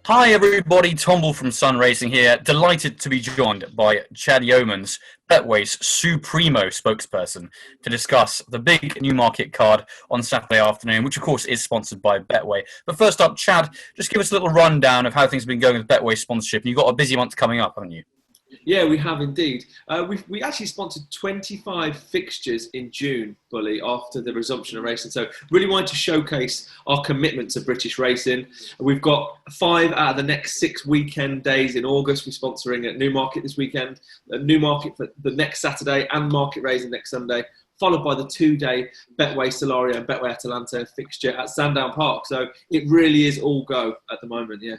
Hi everybody, Tomble from Sun Racing here. Delighted to be joined by Chad Yeomans, Betway's Supremo spokesperson, to discuss the big Newmarket card on Saturday afternoon, which of course is sponsored by Betway. But first up, Chad, just give us a little rundown of how things have been going with Betway sponsorship. You've got a busy month coming up, haven't you? Yeah, we have indeed. We actually sponsored 25 fixtures in June, Bully, after the resumption of racing. So really wanted to showcase our commitment to British racing. We've got 5 out of the next 6 weekend days in August. We're sponsoring at Newmarket this weekend, Newmarket for the next Saturday and Market Raising next Sunday, followed by the 2-day Betway Solario and Betway Atalanta fixture at Sandown Park. So it really is all go at the moment, yeah.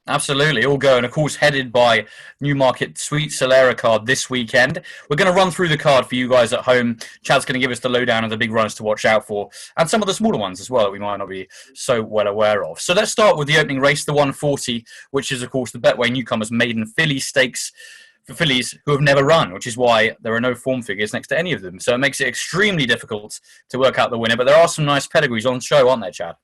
Absolutely, all go. And of course, headed by Newmarket Sweet Solera card this weekend. We're going to run through the card for you guys at home. Chad's going to give us the lowdown of the big runs to watch out for, and some of the smaller ones as well that we might not be so well aware of. So let's start with the opening race, the 140, which is, of course, the Betway Newcomers Maiden Filly Stakes for fillies who have never run, which is why there are no form figures next to any of them. So it makes it extremely difficult to work out the winner. But there are some nice pedigrees on show, aren't there, Chad?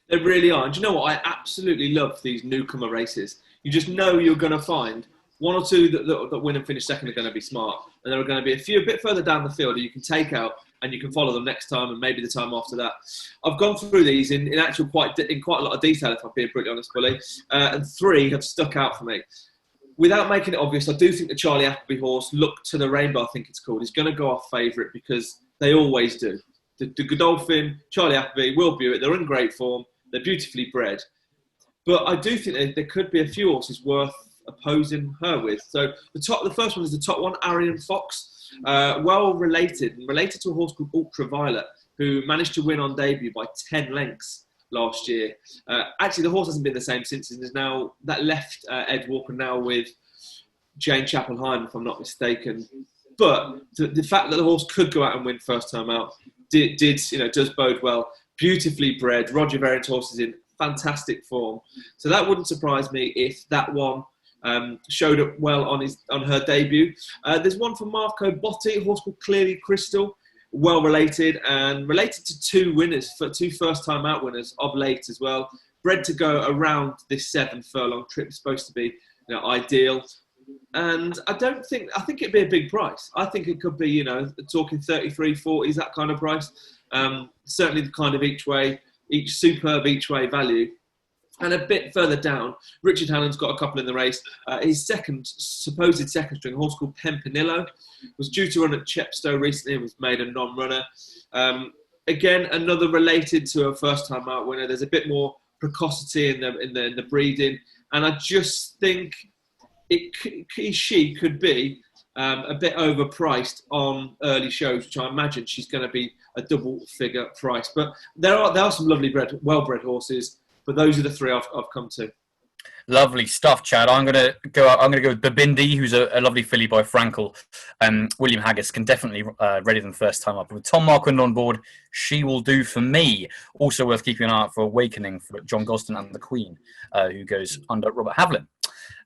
They really are. And do you know what? I absolutely love these newcomer races. You just know you're going to find one or two that win and finish second are going to be smart. And there are going to be a few a bit further down the field that you can take out and you can follow them next time and maybe the time after that. I've gone through these in quite a lot of detail, if I'm being brutally honest, Billy. And 3 have stuck out for me. Without making it obvious, I do think the Charlie Appleby horse, Look to the Rainbow, I think it's called, is going to go off favourite because they always do. The Godolphin, Charlie Appleby, Will Buick, they're in great form. They're beautifully bred. But I do think there could be a few horses worth opposing her with. So the first one is the top one, Arian Fox. Related to a horse called Ultraviolet, who managed to win on debut by 10 lengths last year. Actually, the horse hasn't been the same since. And is now that left Ed Walker now with Jane Chapel-Hyde, if I'm not mistaken. But the fact that the horse could go out and win first time out does bode well. Beautifully bred. Roger Variant's horse is in fantastic form. So that wouldn't surprise me if that one showed up well on her debut. There's one from Marco Botti, a horse called Clearly Crystal, well related and related to 2 winners, for 2 first-time out winners of late as well. Bred to go around this 7 furlong trip. It's supposed to be ideal. And I think it'd be a big price. I think it could be, talking 33, 40s, that kind of price. Certainly the kind of superb each way value. And a bit further down, Richard Hannon's got a couple in the race. His supposed second string, a horse called Pempinillo, was due to run at Chepstow recently and was made a non-runner. Again, another related to a first-time out winner. There's a bit more precocity in the breeding. And I just think she could be a bit overpriced on early shows, which I imagine she's going to be a double-figure price. But there are some lovely well-bred horses, but those are the 3 I've come to. Lovely stuff, Chad. I'm gonna go with Babindi, who's a lovely filly by Frankel. William Haggis can definitely ready them first time up. With Tom Marquand on board, she will do for me. Also worth keeping an eye out for Awakening for John Gosden and the Queen, who goes under Robert Havlin.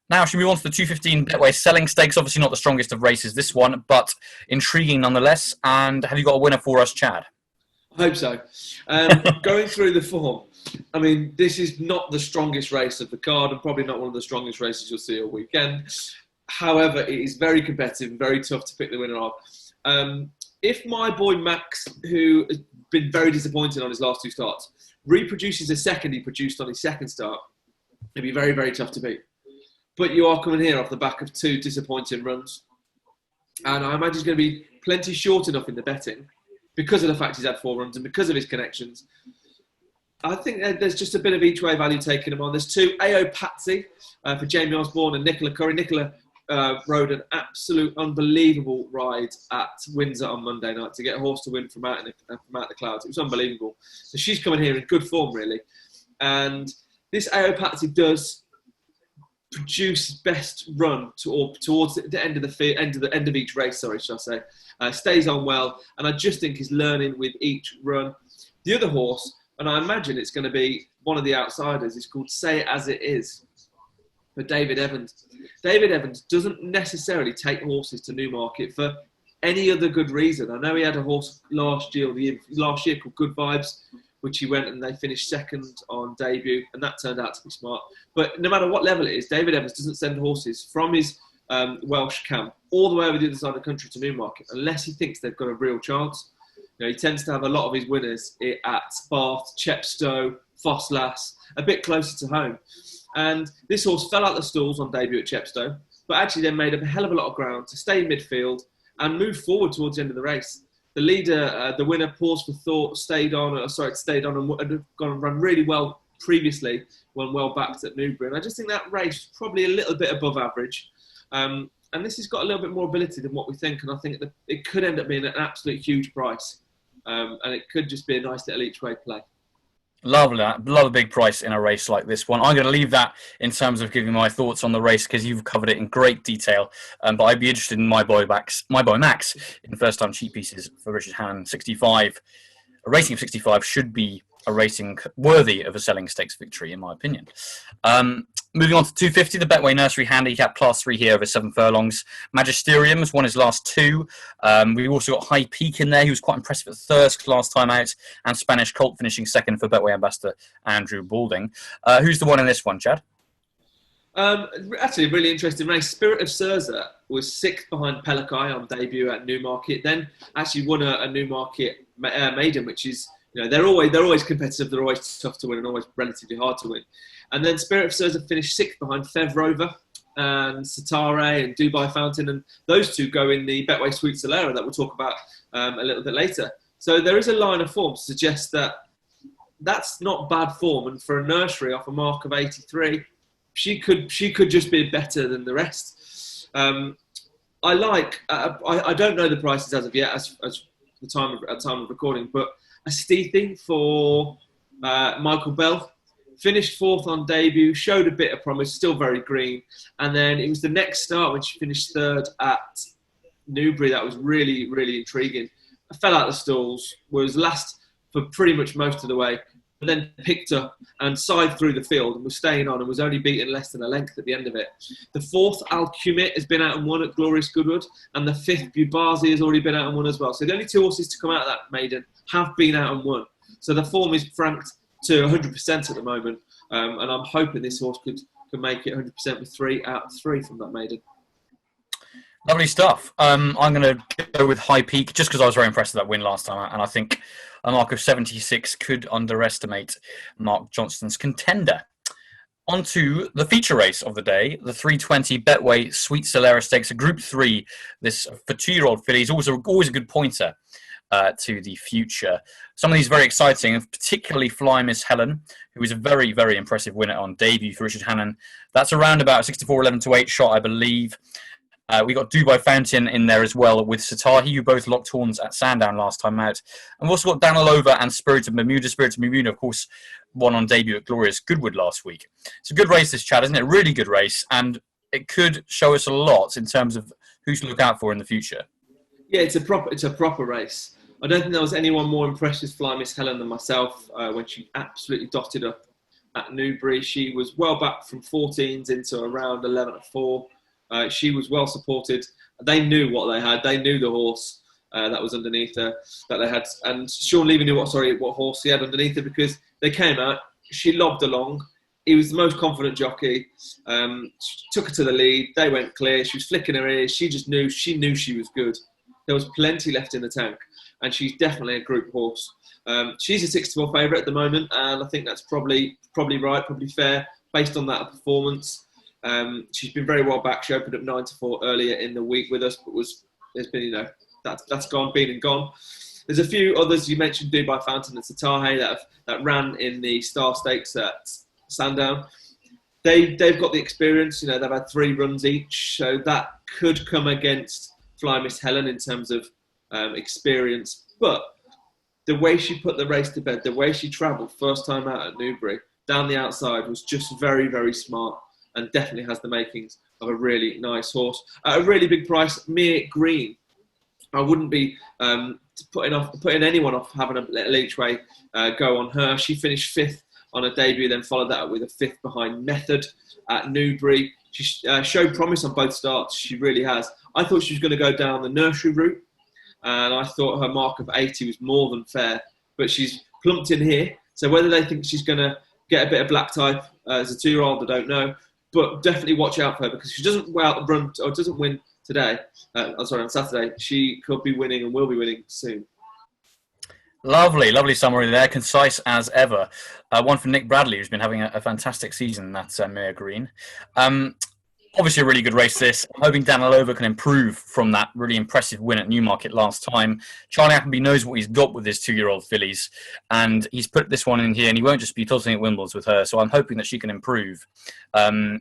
Now, should we move on to the 215 Betway Selling Stakes? Obviously not the strongest of races, this one, but intriguing nonetheless. And have you got a winner for us, Chad? I hope so. Going through the form, I mean, this is not the strongest race of the card and probably not one of the strongest races you'll see all weekend. However, it is very competitive and very tough to pick the winner of. If my boy Max, who has been very disappointed on his last 2 starts, reproduces a second he produced on his second start, it'd be very, very tough to beat. But you are coming here off the back of 2 disappointing runs. And I imagine he's going to be plenty short enough in the betting because of the fact he's had 4 runs and because of his connections. I think there's just a bit of each way value taking him on. There's 2, AO Patsy for Jamie Osborne and Nicola Curry. Nicola rode an absolute unbelievable ride at Windsor on Monday night to get a horse to win from out the clouds. It was unbelievable. So she's coming here in good form, really. And this AO Patsy does produce best run towards the end of each race. Sorry, should I say? Stays on well, and I just think he's learning with each run. The other horse, and I imagine it's going to be one of the outsiders, is called Say It As It Is for David Evans. David Evans doesn't necessarily take horses to Newmarket for any other good reason. I know he had a horse last year called Good Vibes, which he went and they finished second on debut, and that turned out to be smart. But no matter what level it is, David Evans doesn't send horses from his Welsh camp all the way over the other side of the country to Newmarket unless he thinks they've got a real chance. You know, he tends to have a lot of his winners at Bath, Chepstow, Fosslas, a bit closer to home. And this horse fell out the stalls on debut at Chepstow, but actually then made up a hell of a lot of ground to stay in midfield and move forward towards the end of the race. The leader, the winner, paused for thought, stayed on and had gone and run really well previously when well backed at Newbury. And I just think that race was probably a little bit above average. And this has got a little bit more ability than what we think. And I think that it could end up being an absolute huge price. And it could just be a nice little each way play. Love that. Love a big price in a race like this one. I'm going to leave that in terms of giving my thoughts on the race because you've covered it in great detail. But I'd be interested in my boy Max in first-time cheap pieces for Richard Hannon. 65. A racing of 65 should be a racing worthy of a selling stakes victory, in my opinion. Moving on to 250, the Betway Nursery Handicap Class 3 here over 7 furlongs. Magisterium has won his last 2. We've also got High Peak in there. He was quite impressive at Thirsk last time out. And Spanish Colt finishing second for Betway Ambassador Andrew Balding. Who's the one in this one, Chad? Actually, a really interesting race. Spirit of Cirza was 6th behind Pelikai on debut at Newmarket. Then actually won a Newmarket maiden, which is, you know, they're always competitive. They're always tough to win and always relatively hard to win. And then Spirit of Cirza finished 6th behind Fev Rover and Satare and Dubai Fountain. And those two go in the Betway Sweet Solera that we'll talk about a little bit later. So there is a line of form to suggest that that's not bad form. And for a nursery off a mark of 83, she could just be better than the rest. I don't know the prices as of yet, as the time of recording, but a Steething for Michael Bell. Finished 4th on debut, showed a bit of promise, still very green. And then it was the next start when she finished 3rd at Newbury that was really, really intriguing. I fell out of the stalls, was last for pretty much most of the way, but then picked up and scythed through the field and was staying on and was only beaten less than a length at the end of it. The 4th, Alcumit, has been out and won at Glorious Goodwood, and the 5th, Bubazi, has already been out and won as well. So the only 2 horses to come out of that maiden have been out and won. So the form is franked to 100% at the moment, and I'm hoping this horse could make it 100% with 3 out of 3 from that maiden. Lovely stuff. I'm going to go with High Peak just because I was very impressed with that win last time, and I think a mark of 76 could underestimate Mark Johnston's contender. On to the feature race of the day, the 320 Betway Sweet Solera Stakes, a Group 3. This for 2-year-old fillies, always a good pointer to the future. Some of these very exciting, particularly Fly Miss Helen, who was a very, very impressive winner on debut for Richard Hannon. That's around about 64-11-8 shot, I believe. We got Dubai Fountain in there as well with Satahi, who both locked horns at Sandown last time out. And we've also got Danilova and Spirit of Bermuda. Spirit of Bermuda, of course, won on debut at Glorious Goodwood last week. It's a good race, this, Chad, isn't it? Really good race. And it could show us a lot in terms of who to look out for in the future. Yeah, it's a proper race. I don't think there was anyone more impressed with Fly Miss Helen than myself when she absolutely dotted up at Newbury. She was well back from 14s into around 11-4. She was well supported. They knew what they had. They knew the horse that was underneath her that they had. And Sean Levy knew what horse he had underneath her because they came out. She lobbed along. He was the most confident jockey. Took her to the lead. They went clear. She was flicking her ears. She knew she was good. There was plenty left in the tank. And she's definitely a group horse. She's a 6-4 favourite at the moment, and I think that's probably right, probably fair based on that performance. She's been very well back. She opened up 9-4 earlier in the week with us, but there's been that's been and gone. There's a few others you mentioned, Dubai Fountain and Satahe that ran in the Star Stakes at Sandown. They've got the experience. They've had 3 runs each, so that could come against Fly Miss Helen in terms of experience, but the way she put the race to bed, the way she travelled first time out at Newbury down the outside was just very, very smart and definitely has the makings of a really nice horse. At a really big price, Mere Green. I wouldn't be putting anyone off having a little each way go on her. She finished 5th on a debut, then followed that up with a 5th behind Method at Newbury. She showed promise on both starts. She really has. I thought she was going to go down the nursery route, and I thought her mark of 80 was more than fair. But she's plumped in here. So whether they think she's going to get a bit of black type as a 2-year-old, I don't know. But definitely watch out for her, because if she doesn't run or doesn't win today, on Saturday, she could be winning and will be winning soon. Lovely summary there, concise as ever. One from Nick Bradley, who's been having a fantastic season. That's Mare Green. Obviously, a really good race this. I'm hoping Danilova can improve from that really impressive win at Newmarket last time. Charlie Appleby knows what he's got with his 2-year-old fillies, and he's put this one in here, and he won't just be tossing at Wimbles with her, so I'm hoping that she can improve.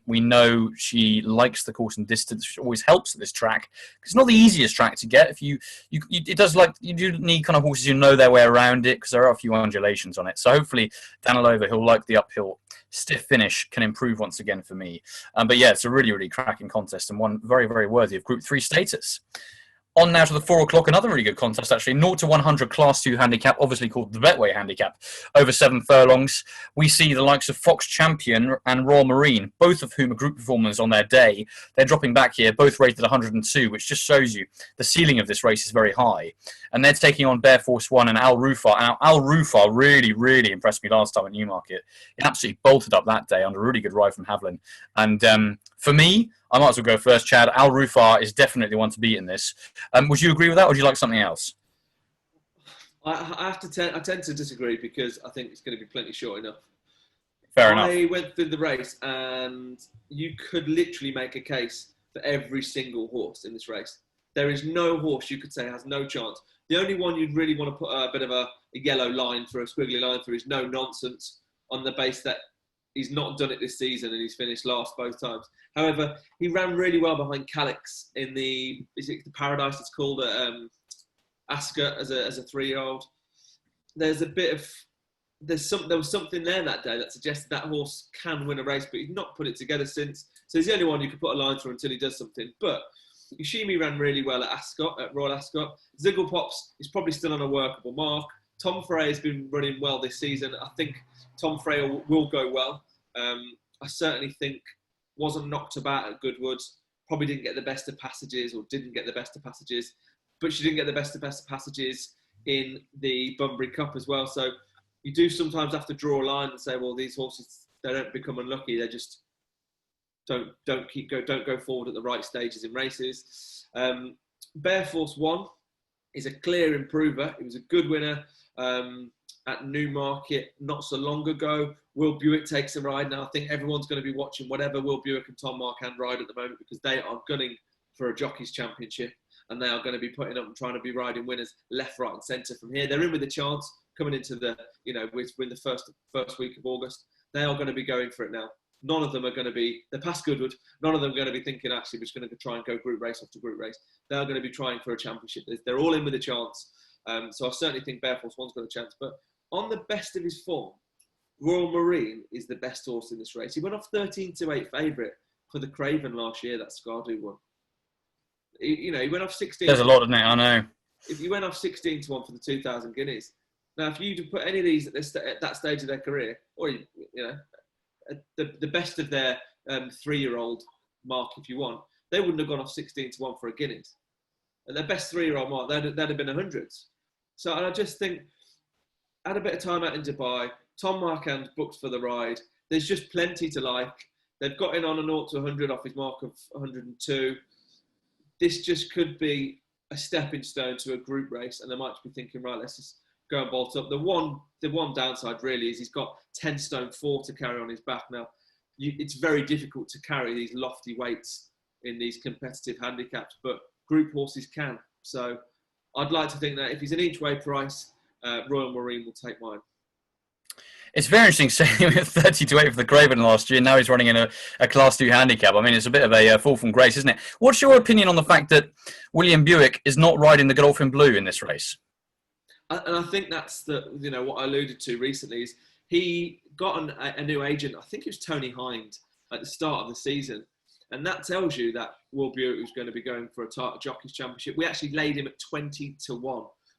We know she likes the course and distance, which always helps at this track. It's not the easiest track to get. You do need kind of horses who know their way around it, because there are a few undulations on it. So hopefully Danilova, who'll like the uphill stiff finish, can improve once again for me. But yeah, it's a really cracking contest, and one very worthy of Group 3 status. On now to the 4 o'clock, another really good contest actually. 0 to 100 Class 2 handicap, obviously called the Betway handicap, over 7 furlongs. We see the likes of Fox Champion and Royal Marine, both of whom are group performers on their day. They're dropping back here, both rated 102, which just shows you the ceiling of this race is very high. And they're taking on Bear Force One and Al Rufar. Now, Al Rufar really impressed me last time at Newmarket. He absolutely bolted up that day under a really good ride from Haviland. And for me, I might as well go first, Chad. Al Rufar is definitely one to beat in this. Would you agree with that, or would you like something else? I tend to disagree, because I think it's going to be plenty short enough. Fair enough. I went through the race, and you could literally make a case for every single horse in this race. There is no horse you could say has no chance. The only one you'd really want to put a bit of a yellow line through, a squiggly line through, is No Nonsense, on the base that he's not done it this season and he's finished last both times. However, he ran really well behind Calix in the Paradise it's called at Ascot as a 3-year-old. There was something there that day that suggested that horse can win a race, but he's not put it together since. So he's the only one you could put a line through until he does something. But Yoshimi ran really well at Ascot, at Royal Ascot. Ziggle Pops is probably still on a workable mark. Tom Frey has been running well this season. I think Tom Frey will go well. I certainly think wasn't knocked about at Goodwood. Probably didn't get the best of passages, or didn't get the best of passages. But she didn't get the best of passages in the Bunbury Cup as well. So you do sometimes have to draw a line and say, well, these horses, they don't become unlucky. They just don't go forward at the right stages in races. Bear Force One is a clear improver. He was a good winner at Newmarket not so long ago. Will Buick takes a ride now. I think everyone's going to be watching whatever Will Buick and Tom Marquand ride at the moment, because they are gunning for a Jockey's Championship, and they are going to be putting up and trying to be riding winners left, right and centre from here. They're in with a chance coming into the, within the first week of August. They are going to be going for it now. None of them are going to be, they're past Goodwood, none of them are going to be thinking, actually, we're just going to try and go group race after group race. They are going to be trying for a championship. They're all in with a chance. So I certainly think Bear Force One's got a chance. But on the best of his form, Royal Marine is the best horse in this race. He went off 13-8 favourite for the Craven last year, that Scardu won. He went off 16. There's a lot, isn't it? I know. If you went off 16-1 for the 2,000 guineas. Now, if you'd put any of these at that stage of their career, or the best of their 3-year-old mark, if you want, they wouldn't have gone off 16-1 for a Guineas. At their best 3-year-old mark, they'd have been hundreds. So I just think, had a bit of time out in Dubai. Tom Marquand booked for the ride. There's just plenty to like. They've got in on a 0 to 100 off his mark of 102. This just could be a stepping stone to a group race, and they might be thinking, right, let's just go and bolt up. The one downside really is he's got 10 stone 4 to carry on his back now. It's very difficult to carry these lofty weights in these competitive handicaps, but group horses can. So I'd like to think that if he's an each way price, Royal Marine will take mine. It's very interesting seeing him at 30-8 for the Craven last year. Now he's running in a Class 2 handicap. I mean, it's a bit of a fall from grace, isn't it? What's your opinion on the fact that William Buick is not riding the Godolphin Blue in this race? And I think that's what I alluded to recently is he got a new agent. I think it was Tony Hind at the start of the season. And that tells you that Will Buick was going to be going for a Jockey's Championship. We actually laid him at 20-1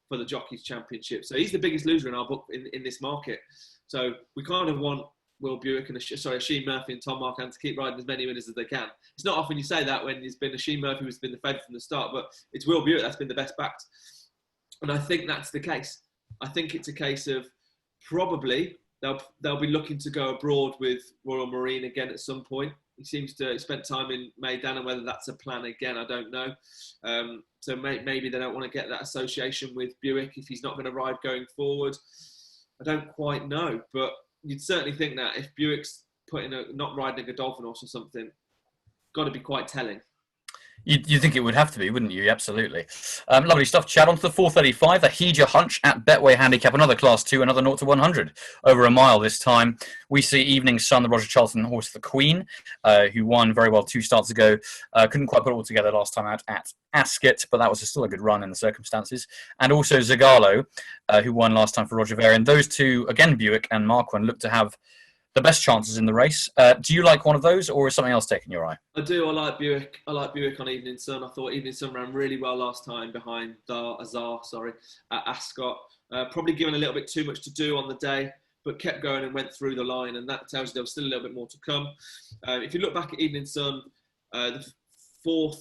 for the Jockey's Championship. So he's the biggest loser in our book in this market. So we kind of want Will Buick and Oisin Murphy and Tom Marquand to keep riding as many winners as they can. It's not often you say that when there's been Oisin Murphy who's been the favourite from the start, but it's Will Buick that's been the best backed. And I think that's the case. I think it's a case of probably they'll be looking to go abroad with Royal Marine again at some point. He seems to spend time in Maidan, and whether that's a plan again, I don't know. So maybe they don't want to get that association with Buick if he's not going to ride going forward. I don't quite know, but you'd certainly think that if Buick's not riding a Godolphin horse or something, got to be quite telling. You think it would have to be, wouldn't you? Absolutely. Lovely stuff, Chad. On to the 435, the Heja Hunch at Betway Handicap, another Class 2, another 0 to 100, over a mile this time. We see Evening Sun, the Roger Charlton horse, the Queen, who won very well 2 starts ago. Couldn't quite put it all together last time out at Ascot, but that was still a good run in the circumstances. And also Zagalo, who won last time for Roger Varian. Those two, again, Buick and Marquand, look to have the best chances in the race. Do you like one of those, or is something else taking your eye? I do. I like Buick. I like Buick on Evening Sun. I thought Evening Sun ran really well last time behind Azar, at Ascot. Probably given a little bit too much to do on the day, but kept going and went through the line, and that tells you there was still a little bit more to come. If you look back at Evening Sun, the 4th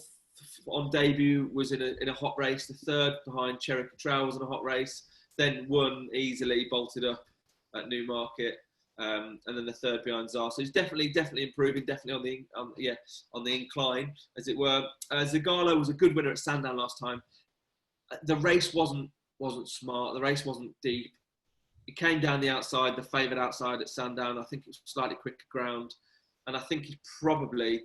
on debut was in a hot race. The 3rd behind Cherry Cottrell was in a hot race. Then won easily, bolted up at Newmarket. And then the 3rd behind Zar. So he's definitely improving, definitely on the incline, as it were. Zagalo was a good winner at Sandown last time. The race wasn't smart. The race wasn't deep. He came down the outside, the favoured outside at Sandown. I think it was slightly quicker ground, and I think he probably,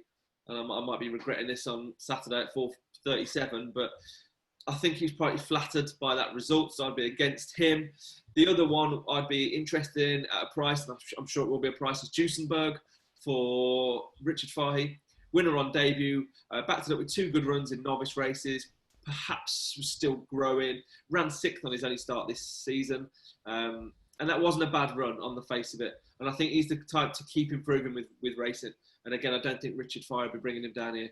and I might be regretting this on Saturday at 4:37, but I think he's probably flattered by that result, so I'd be against him. The other one I'd be interested in at a price, and I'm sure it will be a price, is Duesenberg for Richard Fahey. Winner on debut, backed it up with 2 good runs in novice races, perhaps was still growing, ran 6th on his only start this season, and that wasn't a bad run on the face of it. And I think he's the type to keep improving with racing. And again, I don't think Richard Fahey will be bringing him down here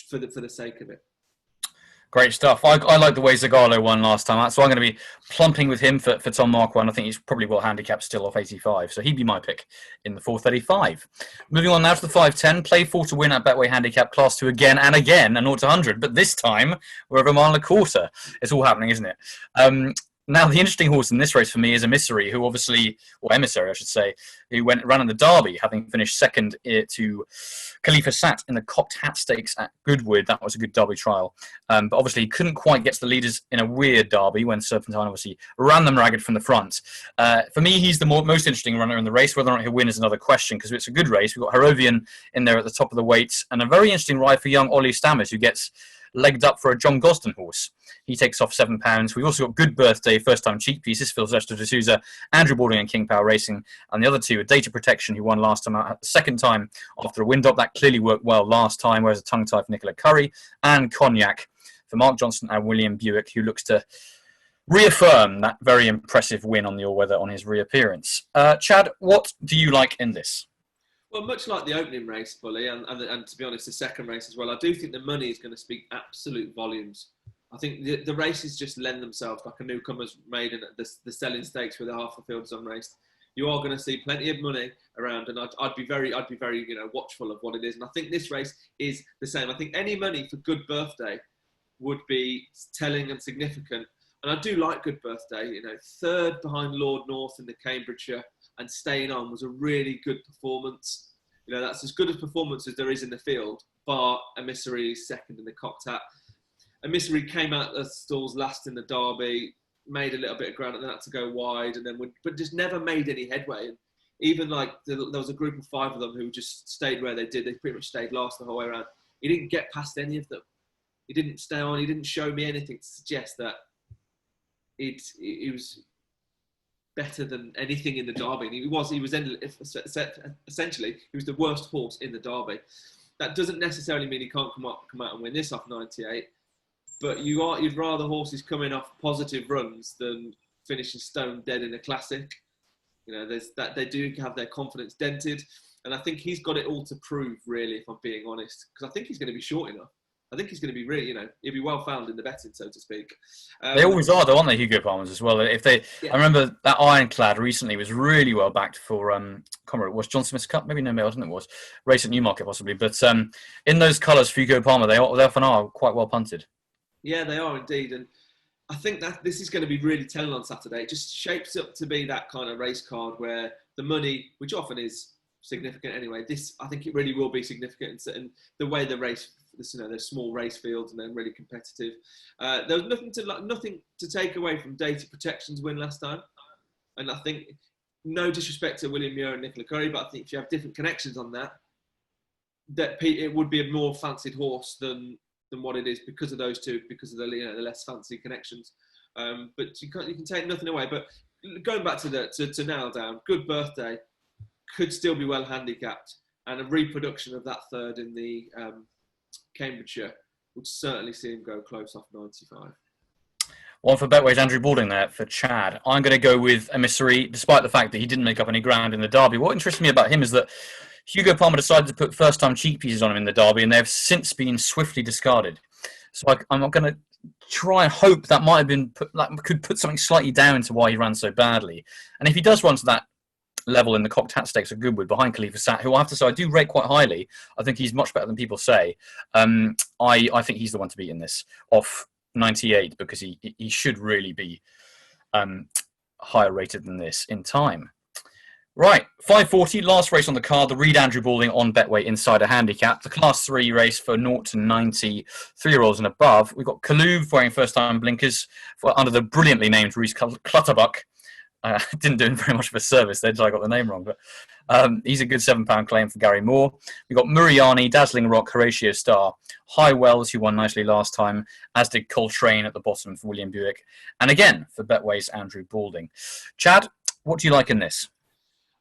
for the sake of it. Great stuff. I like the way Zagalo won last time out, so I'm going to be plumping with him for Tom Marquand. I think he's probably well handicapped still off 85, so he'd be my pick in the 435. Moving on now to the 510. Play 4 to win at Betway Handicap, Class 2 again and again, and 0 to 100, but this time we're over a mile and a quarter. It's all happening, isn't it? Now, the interesting horse in this race for me is Emissary, who obviously, or Emissary, I should say, who ran in the Derby, having finished 2nd to Khalifa Sat in the Cocked Hat Stakes at Goodwood. That was a good Derby trial. But obviously, he couldn't quite get to the leaders in a weird Derby when Serpentine obviously ran them ragged from the front. For me, he's the most interesting runner in the race. Whether or not he'll win is another question, because it's a good race. We've got Harrovian in there at the top of the weights, and a very interesting ride for young Ollie Stammers, who gets legged up for a John Gosden horse. He takes off £7. We've also got Good Birthday, first-time cheek pieces, Phil Zester de Souza, Andrew Balding and King Power Racing, and the other two are Data Protection, who won last time out, the 2nd time after a wind up. That clearly worked well last time, whereas a tongue tie for Nicola Curry, and Cognac for Mark Johnson and William Buick, who looks to reaffirm that very impressive win on the all-weather on his reappearance. Chad, what do you like in this? Well, much like the opening race, Bully, and to be honest, the 2nd race as well, I do think the money is going to speak absolute volumes. I think the races just lend themselves, like a newcomer's maiden at the selling stakes where half the field is unraced. You are going to see plenty of money around, and I'd be very watchful of what it is. And I think this race is the same. I think any money for Good Birthday would be telling and significant. And I do like Good Birthday. 3rd behind Lord North in the Cambridgeshire and staying on was a really good performance. That's as good a performance as there is in the field, bar Emissary 2nd in the Cocked Hat. Emissary came out the stalls last in the Derby, made a little bit of ground and then had to go wide, but just never made any headway. And even there was a group of 5 of them who just stayed where they did. They pretty much stayed last the whole way around. He didn't get past any of them. He didn't stay on. He didn't show me anything to suggest that he was better than anything in the Derby. He was essentially, he was the worst horse in the Derby. That doesn't necessarily mean he can't come out and win this off 98. But you'd rather horses coming off positive runs than finishing stone dead in a classic. There's that they do have their confidence dented, and I think he's got it all to prove, really, if I'm being honest, because I think he's going to be short enough. I think he's going to be really, he'll be well found in the betting, so to speak. They always are, though, aren't they, Hugo Palmers as well? I remember that Ironclad recently was really well backed for, I can't remember, it was John Smith's Cup? Maybe no, I don't think it was. Race at Newmarket, possibly. But in those colours for Hugo Palmer, they often are quite well punted. Yeah, they are indeed. And I think that this is going to be really telling on Saturday. It just shapes up to be that kind of race card where the money, which often is significant anyway. This, I think, it really will be significant, and the way the race, there's small race fields and they're really competitive. There was nothing to take away from Data Protection's win last time, and I think, no disrespect to William Muir and Nicola Curry, but I think if you have different connections on that it would be a more fancied horse than what it is because of those two, because of the the less fancy connections. But you can take nothing away. But going back to Nail Down, Good Birthday could still be well handicapped, and a reproduction of that third in the Cambridgeshire would certainly see him go close off 95. One for Betway's Andrew Balding there for Chad. I'm going to go with Emissary, despite the fact that he didn't make up any ground in the Derby. What interests me about him is that Hugo Palmer decided to put first-time cheek pieces on him in the Derby, and they've since been swiftly discarded. So I'm not going to try and hope that might have been could put something slightly down to why he ran so badly. And if he does run to that level in the Cocked Hat Stakes at Goodwood behind Khalifa Sat, who I have to say I do rate quite highly. I think he's much better than people say. I think he's the one to beat in this off 98, because he should really be higher rated than this in time. Right, 5:40, last race on the card, the Reed Andrew Balding on Betway Insider Handicap, the Class 3 race for 0 to 90 3-year-olds and above. We've got Kalub wearing first-time blinkers under the brilliantly named Reese Clutterbuck. Didn't do him very much of a service there, I got the name wrong, but he's a good £7 claim for Gary Moore. We've got Muriani, Dazzling Rock, Horatio Star, High Wells, who won nicely last time, as did Coltrane at the bottom for William Buick, and again for Betway's Andrew Balding. Chad, what do you like in this?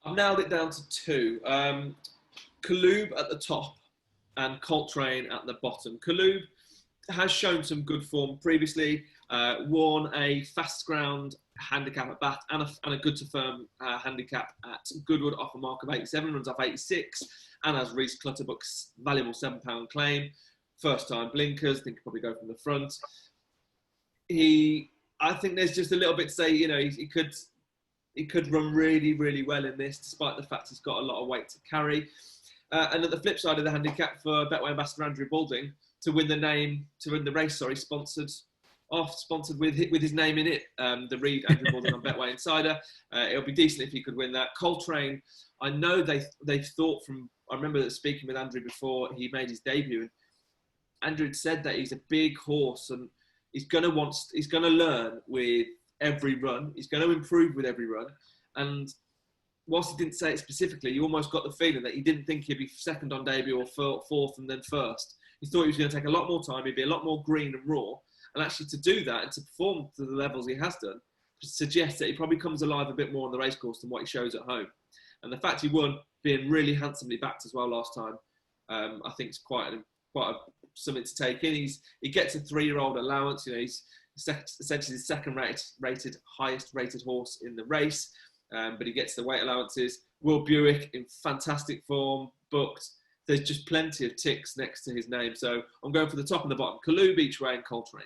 I've nailed it down to two. Kalub at the top and Coltrane at the bottom. Kalub has shown some good form previously, won a fast ground handicap at Bath and a good to firm handicap at Goodwood off a mark of 87, runs off 86, and has Reese Clutterbuck's valuable £7 claim. First time blinkers, I think he'll probably go from the front. I think there's just a little bit to say, he could run really, really well in this, despite the fact he's got a lot of weight to carry. And at the flip side of the handicap for Betway Ambassador Andrew Balding, to win the race, sponsored with his name in it, the Reed Andrew Balding on Betway Insider. It'll be decent if he could win that. Coltrane, I know they've thought I remember speaking with Andrew before he made his debut, and Andrew had said that he's a big horse and he's going to learn with every run. He's going to improve with every run. And whilst he didn't say it specifically, you almost got the feeling that he didn't think he'd be second on debut or fourth and then first. He thought he was going to take a lot more time. He'd be a lot more green and raw. And actually to do that and to perform to the levels he has done suggests that he probably comes alive a bit more on the racecourse than what he shows at home. And the fact he won, being really handsomely backed as well last time, I think is quite something to take in. He gets a 3-year-old allowance. He's essentially the second rated, highest rated horse in the race, but he gets the weight allowances. Will Buick in fantastic form, booked. There's just plenty of ticks next to his name. So I'm going for the top and the bottom. Kalub each way and Coltrane.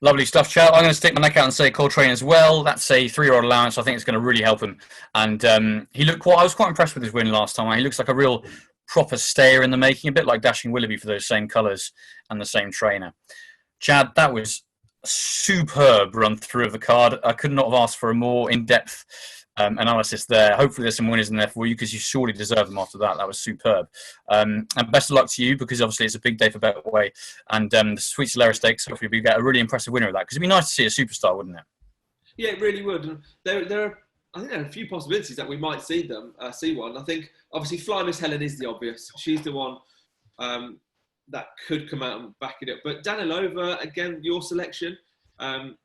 Lovely stuff, Chad. I'm going to stick my neck out and say Coltrane as well. That's a 3-year-old allowance. I think it's going to really help him. And I was quite impressed with his win last time. He looks like a real proper stayer in the making, a bit like Dashing Willoughby for those same colours and the same trainer. Chad, that was a superb run through of the card. I could not have asked for a more in-depth analysis there. Hopefully there's some winners in there for you, because you surely deserve them after that. That was superb. And best of luck to you, because obviously it's a big day for Betway. And the Sweet Solera Stakes, hopefully we get a really impressive winner of that, because it'd be nice to see a superstar, wouldn't it? Yeah, it really would. And I think there are a few possibilities that we might see one. I think obviously Fly Miss Helen is the obvious. She's the one that could come out and back it up. But Danilova, again, your selection.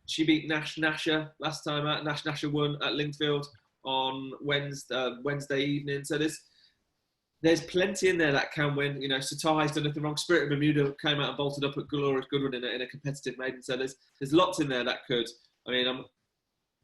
She beat Nash Nasher last time out. Nash Nasher won at Lingfield on Wednesday evening. So there's plenty in there that can win. Satai's done nothing wrong. Spirit of Bermuda came out and bolted up at Glorious Goodwin in a competitive maiden. So there's lots in there that could. I'm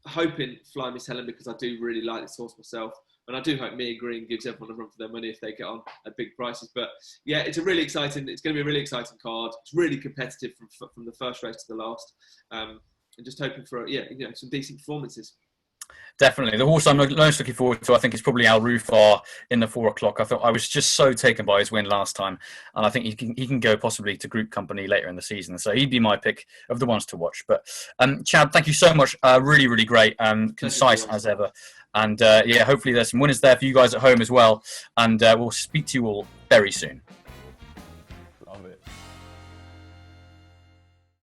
hoping Fly Miss Helen, because I do really like this horse myself. And I do hope Mia Green gives everyone a run for their money if they get on at big prices. But yeah, it's going to be a really exciting card. It's really competitive from the first race to the last. And just hoping for some decent performances. Definitely. The horse I'm most looking forward to, I think, is probably Al Rufar in the 4 o'clock. I was just so taken by his win last time, and I think he can go possibly to group company later in the season. So he'd be my pick of the ones to watch. But Chad, thank you so much. Really, really great. Concise as ever. And yeah, hopefully there's some winners there for you guys at home as well. And we'll speak to you all very soon. Love it.